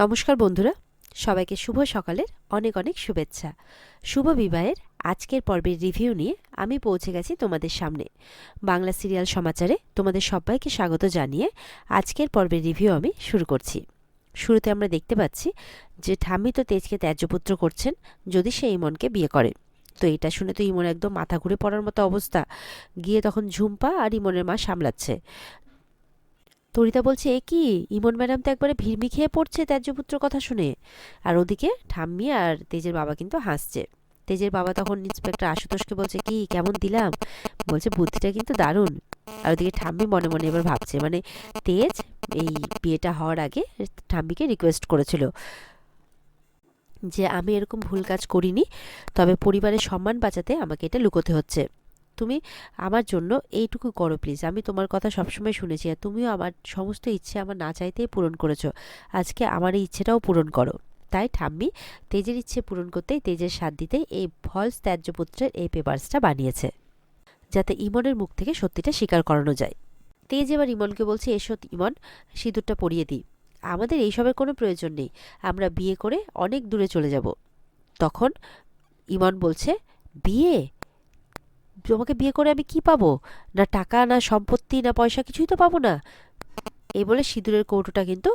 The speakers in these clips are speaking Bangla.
নমস্কার বন্ধুরা, সবাইকে শুভ সকালের অনেক অনেক শুভেচ্ছা। শুভ বিবাহের আজকের পর্বের রিভিউ নিয়ে আমি পৌঁছে গেছি তোমাদের সামনে। বাংলা সিরিয়াল সমাচারে তোমাদের সবাইকে স্বাগত জানিয়ে আজকের পর্বের রিভিউ আমি শুরু করছি। শুরুতে আমরা দেখতে পাচ্ছি যে ঠাম্মি তো তেজকে ত্যায্যপুত্র করছেন যদি সে ইমনকে বিয়ে করে। তো এটা শুনে তো ইমন একদম মাথা ঘুরে পড়ার মতো অবস্থা। গিয়ে তখন ঝুম্পা আর ইমনের মা সামলাচ্ছে। তরিতা বলছে, এ কি, ইমন ম্যাডাম তো একবারে ভিড়মি খেয়ে পড়ছে ত্যায্যপুত্র কথা শুনে। আর ওদিকে ঠাম্মি আর তেজের বাবা কিন্তু হাসছে। তেজের বাবা তখন ইন্সপেক্টর আশুতোষকে বলছে, কি কেমন দিলাম? বলছে, বুদ্ধিটা কিন্তু দারুণ। আর ওদিকে ঠাম্মি মনে মনে এবার ভাবছে, মানে তেজ এই বিয়েটা হওয়ার আগে ঠাম্মিকে রিকোয়েস্ট করেছিল যে আমি এরকম ভুল কাজ করিনি, তবে পরিবারের সম্মান বাঁচাতে আমাকে এটা লুকোতে হচ্ছে। তুমি আমার জন্য এইটুকু করো প্লিজ। আমি তোমার কথা সবসময় শুনেছি, আর তুমিও আমার সমস্ত ইচ্ছে আমার না চাইতেই পূরণ করেছো। আজকে আমার এই ইচ্ছেটাও পূরণ করো। তাই ঠাম্মি তেজের ইচ্ছে পূরণ করতেই, তেজের সাথ দিতেই এই ফলস ত্যায্যপুত্রের এই পেপারসটা বানিয়েছে, যাতে ইমনের মুখ থেকে সত্যিটা স্বীকার করানো যায়। তেজ এবার ইমনকে বলছে, এসো ইমন, সিঁদুরটা পরিয়ে দিই। আমাদের এইসবের কোনো প্রয়োজন নেই, আমরা বিয়ে করে অনেক দূরে চলে যাব। তখন ইমন বলছে, বিয়ে? তোমাকে বিয়ে করে আমি কি পাবো? না টাকা, না সম্পত্তি, না পয়সা, কিছুই তো পাবো না। এই বলে সিঁদুরের কৌটোটা কিন্তু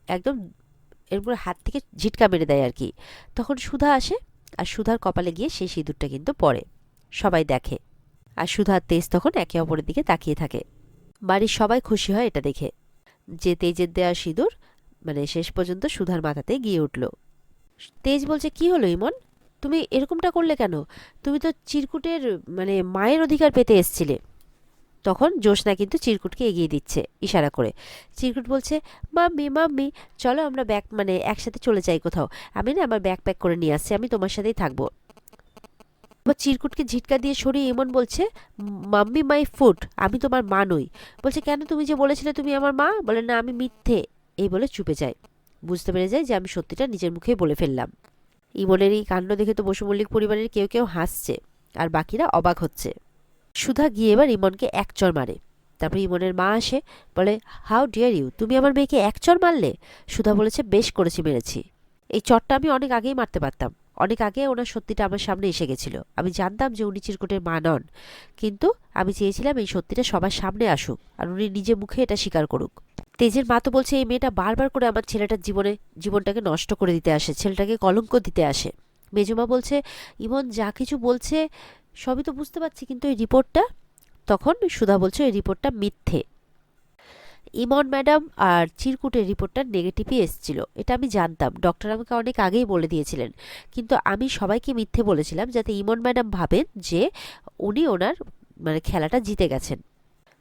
একদম এরপর হাত থেকে ঝিটকা মেরে দেয় আর কি। তখন সুধা আসে, আর সুধার কপালে গিয়ে সেই সিঁদুরটা কিন্তু পড়ে। সবাই দেখে, আর সুধা আর তেজ তখন একে অপরের দিকে তাকিয়ে থাকে। বাড়ির সবাই খুশি হয় এটা দেখে যে তেজের দেওয়া সিঁদুর মানে শেষ পর্যন্ত সুধার মাথাতে গিয়ে উঠল। তেজ বলছে, কি হলো ইমন, তুমি এরকমটা করলে কেন? তুমি তো চিরকুটের মানে মায়ের অধিকার পেতে এসছিলে। তখন জ্যোৎস্না কিন্তু চিরকুটকে এগিয়ে দিচ্ছে ইশারা করে। চিরকুট বলছে, মাম্মি মাম্মি, চলো আমরা ব্যাগ মানে একসাথে চলে যাই কোথাও। আমি না আমার ব্যাগ প্যাক করে নিয়ে আসছি, আমি তোমার সাথেই থাকবো। চিরকুটকে ঝিটকা দিয়ে সরিয়ে এমন বলছে, মাম্মি মাই ফুড, আমি তোমার মা নই। বলছে, কেন, তুমি যে বলেছিলে তুমি আমার মা? বলে, না আমি মিথ্যে। এই বলে চুপে যায়। বুঝতে পেরে যায় যে আমি সত্যিটা নিজের মুখে বলে ফেললাম। ইমনের এই কাণ্ড দেখে তো বসু মল্লিক পরিবারের কেউ কেউ হাসছে, আর বাকিরা অবাক হচ্ছে। সুধা গিয়ে এবার ইমনকে এক চড় মারে। তারপর ইমনের মা আসে, বলে, হাউ ডিয়ার ইউ, তুমি আমার মেয়েকে এক চড় মারলে? সুধা বলেছে, বেশ করেছি, মেরেছি। এই চড়টা আমি অনেক আগেই মারতে পারতাম। অনেক আগে ওনার সত্যিটা আমার সামনে এসে গেছিল। আমি জানতাম যে উনি চিরকুটের মা নন, কিন্তু আমি চেয়েছিলাম এই সত্যিটা সবার সামনে আসুক, আর উনি নিজে মুখে এটা স্বীকার করুক। তেজের মা তো বলছে, এই মেয়েটা বারবার করে আমার ছেলেটার জীবনটাকে নষ্ট করে দিতে আসে, ছেলেটাকে কলঙ্ক দিতে আসে। মেজমা বলছে, ইমন যা কিছু বলছে সবই তো বুঝতে পারছি, কিন্তু এই রিপোর্টটা? তখন সুধা বলছে, এই রিপোর্টটা মিথ্যে। ইমন ম্যাডাম আর চিরকুটের রিপোর্টটা নেগেটিভই এসেছিল, এটা আমি জানতাম, ডক্টর আমাকে অনেক আগেই বলে দিয়েছিলেন। কিন্তু আমি সবাইকে মিথ্যে বলেছিলাম যাতে ইমন ম্যাডাম ভাবেন যে উনি ওনার মানে খেলাটা জিতে গেছেন।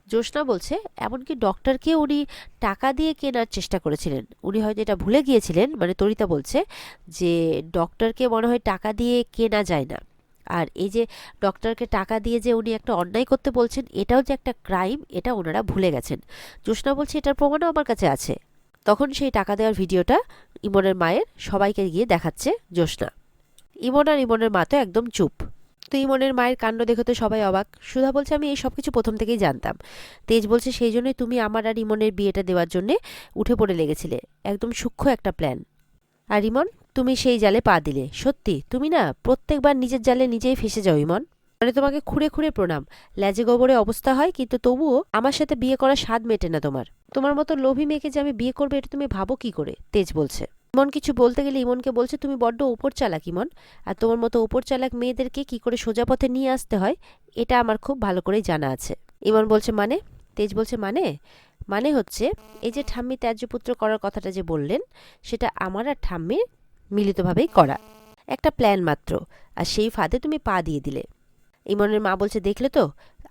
জ্যোৎস্না বলছে, এমনকি ডক্টরকে উনি টাকা দিয়ে কেনার চেষ্টা করেছিলেন। উনি হয়তো এটা ভুলে গিয়েছিলেন, মানে তরিতা বলছে যে ডক্টরকে মনে হয় টাকা দিয়ে কেনা যায় না। আর এই যে ডক্টরকে টাকা দিয়ে যে উনি একটা অন্যায় করতে বলছেন, এটাও যে একটা ক্রাইম, এটা ওনারা ভুলে গেছেন। জ্যোৎস্না বলছে, এটার প্রমাণও আমার কাছে আছে। তখন সেই টাকা দেওয়ার ভিডিওটা ইমনের মায়ের সবাইকে গিয়ে দেখাচ্ছে জ্যোৎস্না। ইমন আর ইমনের মা তো একদম চুপ। তো ইমনের মায়ের কাণ্ড দেখে তো সবাই অবাক। সুধা বলছে, আমি এই সব কিছু প্রথম থেকেই জানতাম। তেজ বলছে, সেই জন্যই তুমি আমার আর ইমনের বিয়েটা দেওয়ার জন্যে উঠে পড়ে লেগেছিলে, একদম সূক্ষ্ম একটা প্ল্যান। আর ইমন, তুমি সেই জালে পা দিলে। সত্যি তুমি না প্রত্যেকবার নিজের জালে নিজেই ফেসে যাও ইমন। মানে তোমাকে খুঁড়ে খুঁড়ে প্রণাম। ল্যাজে গোবরে অবস্থা হয়, কিন্তু তবুও আমার সাথে বিয়ে করার স্বাদ মেটে না তোমার। তোমার মতো লোভী মেয়েকে যে আমি বিয়ে করবো, এটা তুমি ভাবো কি করে? তেজ বলছে। ইমন কিছু বলতে গেলে ইমনকে বলছে, তুমি বড্ড ওপর চালাক ইমন, আর তোমার মতো ওপর চালাক মেয়েদেরকে কি করে সোজা পথে নিয়ে আসতে হয় এটা আমার খুব ভালো করেই জানা আছে। ইমন বলছে, মানে? তেজ বলছে, মানে মানে হচ্ছে এই যে ঠাম্মি ত্যায্যপুত্র করার কথাটা যে বললেন, সেটা আমার আর ঠাম্মির মিলিতভাবেই করা একটা প্ল্যান মাত্র, আর সেই ফাঁদে তুমি পা দিয়ে দিলে। ইমনের মা বলছে, দেখলে তো,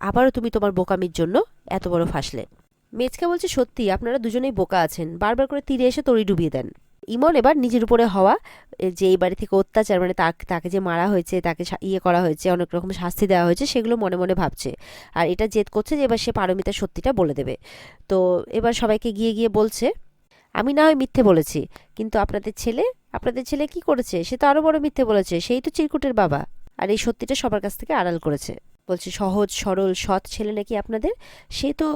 আবারও তুমি তোমার বোকামির জন্য এত বড় ফাঁসলে। মেজকা বলছে, সত্যি আপনারা দুজনেই বোকা আছেন, বারবার করে তীরে এসে তড়ি ডুবিয়ে দেন। ইমন এবার নিজের উপরে হওয়া যে এই বাড়ি থেকে অত্যাচার, মানে তাকে যে মারা হয়েছে, তাকে ইয়ে করা হয়েছে, অনেক রকম শাস্তি দেওয়া হয়েছে, সেগুলো মনে মনে ভাবছে। আর এটা জেদ করছে যে এবার সে পারমিতার সত্যিটা বলে দেবে। তো এবার সবাইকে গিয়ে গিয়ে বলছে, আমি না হয় মিথ্যে বলেছি, কিন্তু আপনাদের ছেলে কি করেছে? সে তো আরো বড় মিথ্যে বলেছে, সেই তো চিরকুটের বাবা, আর এই সত্যিটা সবার কাছ থেকে আড়াল করেছে। বলছে, সহজ সরল সৎ ছেলে নাকি আপনাদের, সে তো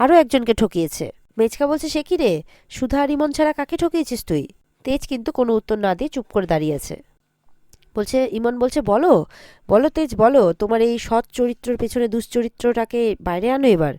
আরো একজনকে ঠকিয়েছে। মেচকা বলছে, সে কি রে, সুধা আর ইমন ছাড়া কাকে ঠকিয়েছিস তুই? তেজ কিন্তু কোনো উত্তর না দিয়ে চুপ করে দাঁড়িয়ে আছে। বলছে ইমন বলছে, বলো বলো তেজ, বলো, তোমার এই সৎ চরিত্রের পেছনে দুশ্চরিত্রটাকে বাইরে আনো এবার।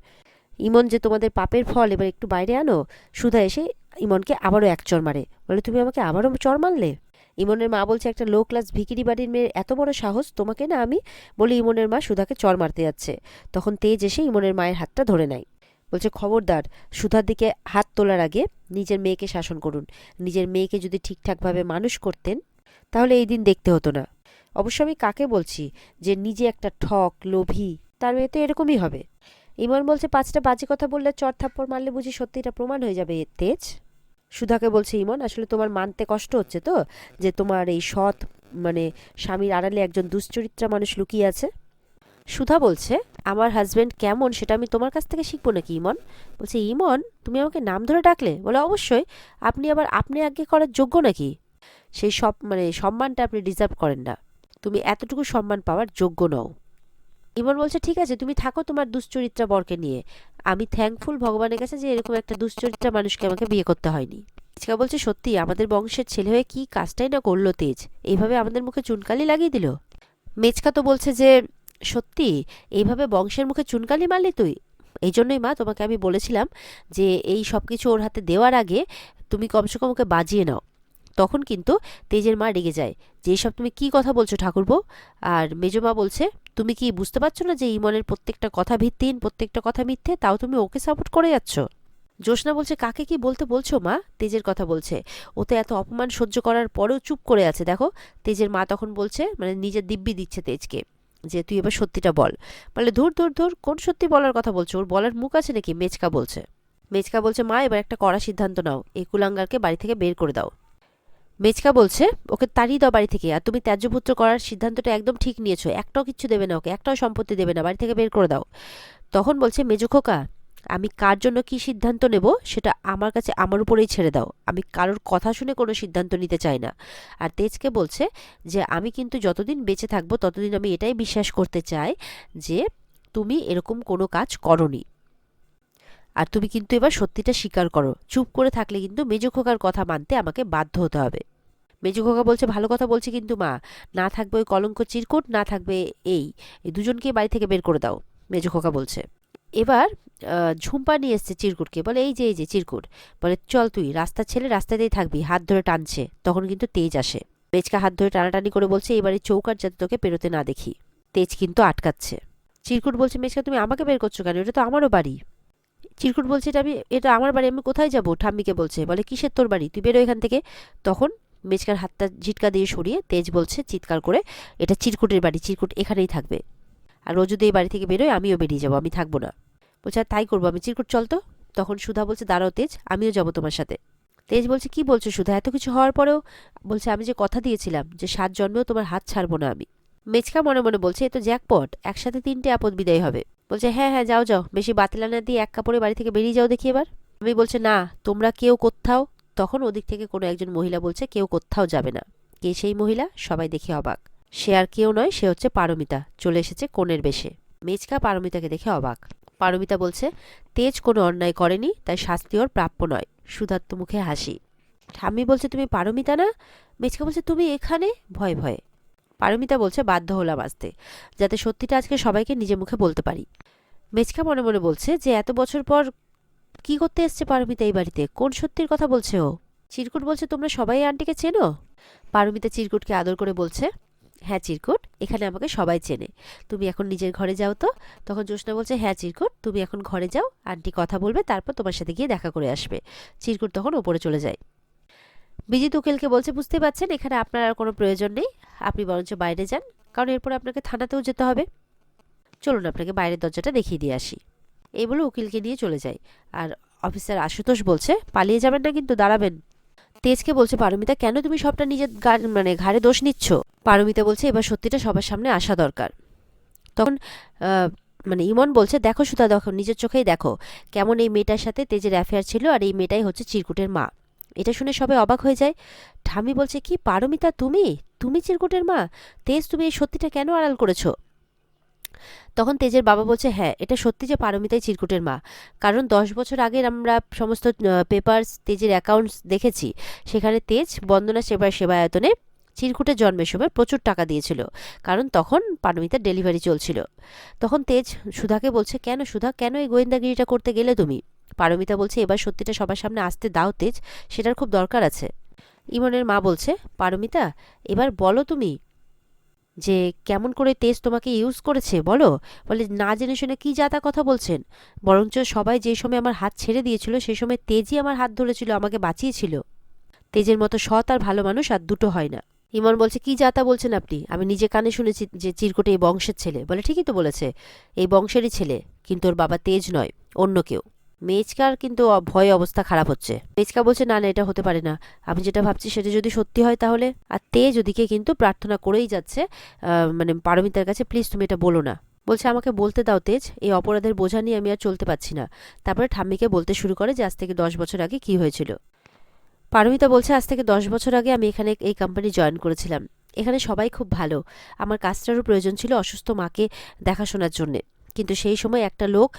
ইমন যে তোমাদের পাপের ফল, এবার একটু বাইরে আনো। সুধা এসে ইমনকে আবারও এক চড় মারে, বলে তুমি আমাকে আবারও চড় মারলে? ইমনের মা বলছে, একটা লো ক্লাস ভিকিরি বাড়ির মেয়ের এত বড় সাহস, তোমাকে না আমি বলি। ইমনের মা সুধাকে চড় মারতে যাচ্ছে, তখন তেজ এসে ইমনের মায়ের হাতটা ধরে নেয়। বলছে, খবরদার, সুধার দিকে হাত তোলার আগে নিজের মেয়েকে শাসন করুন। নিজের মেয়েকে যদি ঠিকঠাকভাবে মানুষ করতেন তাহলে এই দিন দেখতে হতো না। অবশ্য আমি কাকে বলছি, যে নিজে একটা ঠক লোভী, তার মেয়ে তো এরকমই হবে। ইমন বলছে, পাঁচটা বাজে কথা বললে, চড় থাপ্পড় মারলে বুঝি সত্যিটা প্রমাণ হয়ে যাবে তেজ? সুধাকে বলছে ইমন, আসলে তোমার মানতে কষ্ট হচ্ছে তো, যে তোমার এই সৎ স্বামীর আড়ালে একজন দুশ্চরিত্রা মানুষ লুকিয়ে আছে। সুধা বলছে, আমার হাজবেন্ড কেমন সেটা আমি তোমার কাছ থেকে শিখবো নাকি ইমন? বলছে, ইমন তুমি আমাকে নাম ধরে ডাকলে? বলে, অবশ্যই। আপনি আবার আপনি আগে করার যোগ্য নাকি? সেই সম্মানটা আপনি ডিজার্ভ করেন না। তুমি এতটুকু সম্মান পাওয়ার যোগ্য নও। ইমন বলছে, ঠিক আছে, তুমি থাকো তোমার দুশ্চরিত্রা বরকে নিয়ে। আমি থ্যাঙ্কফুল ভগবানের কাছে যে এরকম একটা দুশ্চরিত্রা মানুষকে আমাকে বিয়ে করতে হয়নি। মেচকা বলছে, সত্যি আমাদের বংশের ছেলে হয়ে কি কাজটাই না করলো তেজ, এইভাবে আমাদের মুখে চুনকালি লাগিয়ে দিল। মেচকা তো বলছে যে, সত্যি এইভাবে বংশের মুখে চুনকালি মারলি তুই? এই জন্যই মা তোমাকে আমি বলেছিলাম যে এই সব কিছু ওর হাতে দেওয়ার আগে তুমি কমসে কম ওকে বাজিয়ে নাও। তখন কিন্তু তেজের মা রেগে যায়, যে এসব তুমি কি কথা বলছো ঠাকুরপো? আর মেজমা বলছে, তুমি কি বুঝতে পারছো না যে ইমনের প্রত্যেকটা কথা ভিত্তিহীন, প্রত্যেকটা কথা মিথ্যে, তাও তুমি ওকে সাপোর্ট করে যাচ্ছ? জ্যোৎস্না বলছে, কাকে কি বলতে বলছো মা? তেজের কথা বলছে। ও তো এত অপমান সহ্য করার পরেও চুপ করে আছে, দেখো। তেজের মা তখন বলছে, নিজের দিব্যি দিচ্ছে তেজকে, যে তুই এবার সত্যিটা বল। বলে, ধুর ধুর ধুর, কোন সত্যি বলার কথা বলছো? ওর বলার মুখ আছে নাকি? মেচকা বলছে। মেচকা বলছে, মা এবার একটা কড়া সিদ্ধান্ত নাও, এই কুলাঙ্গারকে বাড়ি থেকে বের করে দাও। মেচকা বলছে, ওকে তাড়িয়ে দাও বাড়ি থেকে। আর তুমি ত্যায্যপুত্র করার সিদ্ধান্তটা একদম ঠিক নিয়েছো, একটাও কিচ্ছু দেবে না ওকে, একটাও সম্পত্তি দেবে না, বাড়ি থেকে বের করে দাও। তখন বলছে মেজো খোকা, আমি কার জন্য কি সিদ্ধান্ত নেব সেটা আমার কাছে, আমার উপরেই ছেড়ে দাও। আমি কারোর কথা শুনে কোনো সিদ্ধান্ত নিতে চাই না। আর তেজকে বলছে যে, আমি কিন্তু যতদিন বেঁচে থাকবো ততদিন আমি এটাই বিশ্বাস করতে চাই যে তুমি এরকম কোনো কাজ করনি। আর তুমি কিন্তু এবার সত্যিটা স্বীকার করো। চুপ করে থাকলে কিন্তু মেজো খোকার কথা মানতে আমাকে বাধ্য হতে হবে। মেজো খোকা বলছে, ভালো কথা বলছি কিন্তু মা, না থাকবে ওই কলঙ্ক চিরকুট, না থাকবে এই এই দুজনকে বাড়ি থেকে বের করে দাও। মেজো খোকা বলছে। এবার ঝুম্পা নিয়ে এসছে চিরকুটকে, বলে, এই যে এই যে চিরকুট। বলে, চল তুই রাস্তার ছেলে, রাস্তাতেই থাকবি। হাত ধরে টানছে, তখন কিন্তু তেজ আসে। মেজকা হাত ধরে টানাটানি করে বলছে, এবারে চৌকার যাতে তোকে পেরোতে না দেখি। তেজ কিন্তু আটকাচ্ছে। চিরকুট বলছে, মেজকা তুমি আমাকে বের করছো কেন? এটা তো আমারও বাড়ি। চিরকুট বলছে, এটা আমার বাড়ি, আমি কোথায় যাবো? ঠাম্মিকে বলছে। বলে, কিসের তোর বাড়ি? তুই বেরো এখান থেকে। তখন মেজকার হাতটা ঝিটকা দিয়ে সরিয়ে তেজ বলছে চিৎকার করে, এটা চিরকুটের বাড়ি, চিরকুট এখানেই থাকবে। আর ও যদি এই বাড়ি থেকে বেরোয় আমিও বেরিয়ে যাবো, আমি থাকবো না। বলছে, আর তাই করবো আমি। চিরকুট চল তো। তখন সুধা বলছে, দাঁড়াও তেজ, আমিও যাবো তোমার সাথে। তেজ বলছে, কি বলছো সুধা, এত কিছু হওয়ার পরেও? বলছে, আমি যে কথা দিয়েছিলাম যে 7 জন্মেও তোমার হাত ছাড়বো না আমি। মেচকা মনে মনে বলছে, এ তো জ্যাকপট, একসাথে 3টে আপদ বিদায় হবে। বলছে, হ্যাঁ হ্যাঁ, যাও যাও, বেশি বাতিলানা দিয়ে এক কাপড়ে বাড়ি থেকে বেরিয়ে যাও দেখি এবার। আমি বলছে, না তোমরা কেউ কোথাও। তখন ওদিক থেকে কোনো একজন মহিলা বলছে, কেউ কোথাও যাবে না। কে সেই মহিলা? সবাই দেখে অবাক। সে আর কেউ নয়, সে হচ্ছে পারমিতা, চলে এসেছে কনের বেশে। মেচকা পারমিতাকে দেখে অবাক। পারমিতা বলছে, তেজ কোনো অন্যায় করেনি, তাই শাস্তি ওর প্রাপ্য নয়। সুধার্ত মুখে হাসি। ঠাম্মি বলছে, তুমি পারমিতা না? মেচকা বলছে, তুমি এখানে? ভয়ে ভয়ে। পারমিতা বলছে, বাধ্য হলাম আসতে, যাতে সত্যিটা আজকে সবাইকে নিজে মুখে বলতে পারি। মেচকা মনে মনে বলছে যে এত বছর পর কি করতে এসছে পারমিতা এই বাড়িতে? কোন সত্যির কথা বলছে ও? চিরকুট বলছে, তোমরা সবাই আন্টিকে চেনো? পারমিতা চিরকুটকে আদর করে বলছে, হ্যাঁ চিরকুট, এখানে আমাকে সবাই চেনে। তুমি এখন নিজের ঘরে যাও তো। তখন জ্যোৎস্না বলছে, হ্যাঁ চিরকুট, তুমি এখন ঘরে যাও, আন্টি কথা বলবে, তারপর তোমার সাথে গিয়ে দেখা করে আসবে। চিরকুট তখন ওপরে চলে যায়। বিজিত উকিলকে বলছে, বুঝতে পারছেন এখানে আপনার আর কোনো প্রয়োজন নেই, আপনি বরঞ্চ বাইরে যান, কারণ এরপর আপনাকে থানাতেও যেতে হবে। চলুন আপনাকে বাইরের দরজাটা দেখিয়ে দিয়ে আসি। এই বলে উকিলকে নিয়ে চলে যায়। আর অফিসার আশুতোষ বলছে, পালিয়ে যাবেন না কিন্তু, দাঁড়াবেন। তেজকে বলছে, পারমিতা কেন তুমি সবটা নিজের ঘাড়ে দোষ নিচ্ছ? পারমিতা বলছে, এবার সত্যিটা সবার সামনে আসা দরকার। তখন ইমন বলছে, দেখো সুধা, দেখো নিজের চোখেই দেখো কেমন এই মেয়েটার সাথে তেজের অ্যাফেয়ার ছিল, আর এই মেয়েটাই হচ্ছে চিরকুটের মা। এটা শুনে সবাই অবাক হয়ে যায়। ঠাম্মি বলছে, কি পারমিতা, তুমি তুমি চিরকুটের মা? তেজ, তুমি এই সত্যিটা কেন আড়াল করেছো? তখন তেজের বাবা বলছে, হ্যাঁ এটা সত্যি যে পারমিতাই চিরকুটের মা, কারণ 10 বছর আগের আমরা সমস্ত পেপারস, তেজের অ্যাকাউন্টস দেখেছি। সেখানে তেজ বন্দনা সেবায়তনে চিরকুটের জন্মের সময় প্রচুর টাকা দিয়েছিল, কারণ তখন পারমিতার ডেলিভারি চলছিল। তখন তেজ সুধাকে বলছে, কেন সুধা, কেন এই গোয়েন্দাগিরিটা করতে গেলে তুমি? পারমিতা বলছে, এবার সত্যিটা সবার সামনে আসতে দাও তেজ, সেটার খুব দরকার আছে। ইমনের মা বলছে, পারমিতা এবার বলো তুমি যে কেমন করে তেজ তোমাকে ইউজ করেছে বলো। বলে, না জেনে শুনে কি যা তা কথা বলছেন, বরঞ্চ সবাই যে সময় আমার হাত ছেড়ে দিয়েছিল সেই সময় তেজই আমার হাত ধরেছিল, আমাকে বাঁচিয়েছিল। তেজের মতো সৎ আর ভালো মানুষ আর দুটো হয় না। ইমন বলছে, কি যা তা বলছেন আপনি? আমি নিজে কানে শুনেছি যে চিরকুটে এই বংশের ছেলে। বলে, ঠিকই তো বলেছে, এই বংশেরই ছেলে, কিন্তু ওর বাবা তেজ নয়, অন্য কেউ। মেজকার কিন্তু ভয়ে অবস্থা খারাপ হচ্ছে। মেজকা বলছে, না না এটা হতে পারে না, আমি যেটা ভাবছি সেটা যদি সত্যি হয় তাহলে। আর তেজ ওদিকে কিন্তু প্রার্থনা করেই যাচ্ছে মানে পারমিতার কাছে, প্লিজ তুমি এটা বলো না। বলছে, আমাকে বলতে দাও তেজ, এই অপরাধের বোঝা নিয়ে আমি আর চলতে পারছি না। তারপরে ঠাম্মিকে বলতে শুরু করে যে আজ থেকে 10 বছর আগে কি হয়েছিল। পারমিতা বলছে, আজ থেকে 10 বছর আগে আমি এখানে এই কোম্পানি জয়েন করেছিলাম। এখানে সবাই খুব ভালো, আমার কাজটারও প্রয়োজন ছিল অসুস্থ মাকে দেখাশোনার জন্যে, কিন্তু সেই সময় একটা লোক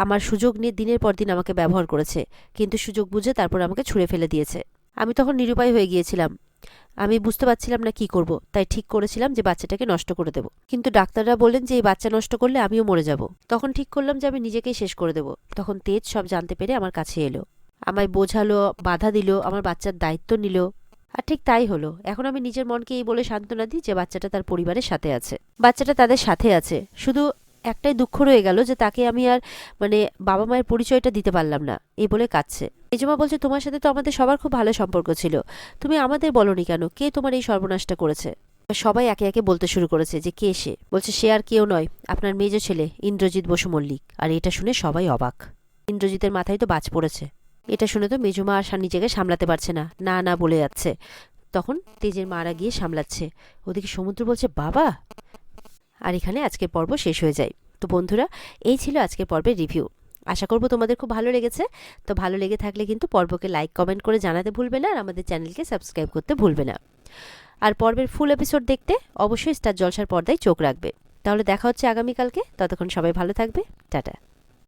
আমার সুযোগ নিয়ে দিনের পর দিন আমাকে ব্যবহার করেছে, কিন্তু সুযোগ বুঝে তারপর আমাকে ছুঁড়ে ফেলে দিয়েছে। আমি তখন নিরুপায় হয়ে গিয়েছিলাম, আমি বুঝতে পারছিলাম না কি করব, তাই ঠিক করেছিলাম যে বাচ্চাটাকে নষ্ট করে দেব। কিন্তু ডাক্তাররা বললেন যে এই বাচ্চা নষ্ট করলে আমিও মরে যাব। তখন ঠিক করলাম যে আমি নিজেকেই শেষ করে দেব। তখন তেজ সব জানতে পেরে আমার কাছে এলো, আমায় বোঝালো, বাধা দিল, আমার বাচ্চার দায়িত্ব নিল। আর ঠিক তাই হলো। এখন আমি নিজের মনকে এই বলে সান্ত্বনা দিই যে বাচ্চাটা তার পরিবারের সাথে আছে, বাচ্চাটা তাদের সাথে আছে। শুধু একটাই দুঃখ রয়ে গেল যে তাকে আমি আর মানে বাবা মায়ের পরিচয়টা দিতে পারলাম না, এই বলে কাঁদছে। মেজমা বলছে, তোমার সাথে তো আমাদের সবার খুব ভালো সম্পর্ক ছিল, তুমি আমাদের বলনি কেন, কে তোমার এই সর্বনাশটা করেছে? সবাই একে একে বলতে শুরু করেছে যে কে সে। বলছে, সে আর কেউ নয়, আপনার মেজ ছেলে ইন্দ্রজিৎ বসু মল্লিক। আর এটা শুনে সবাই অবাক, ইন্দ্রজিতের মাথায় তো বাজ পড়েছে। এটা শুনে তো মেজমা আর নিজেকে সামলাতে পারছে না, না না বলে যাচ্ছে। তখন তেজের মারা গিয়ে সামলাচ্ছে, ওদিকে সমুদ্র বলছে, বাবা। আর এখানে আজকের পর্ব শেষ হয়ে যায়। তো বন্ধুরা, এই ছিল আজকের পর্বের রিভিউ। আশা করব তোমাদের খুব ভালো লেগেছে। তো ভালো লেগে থাকলে কিন্তু পর্বকে লাইক কমেন্ট করে জানাতে ভুলবে না, আর আমাদের চ্যানেলকে সাবস্ক্রাইব করতে ভুলবে না। আর পর্বের ফুল এপিসোড দেখতে অবশ্যই স্টার জলসার পর্দায় চোখ রাখবে। তাহলে দেখা হচ্ছে আগামীকালকে। ততক্ষণ সবাই ভালো থাকবে, টাটা।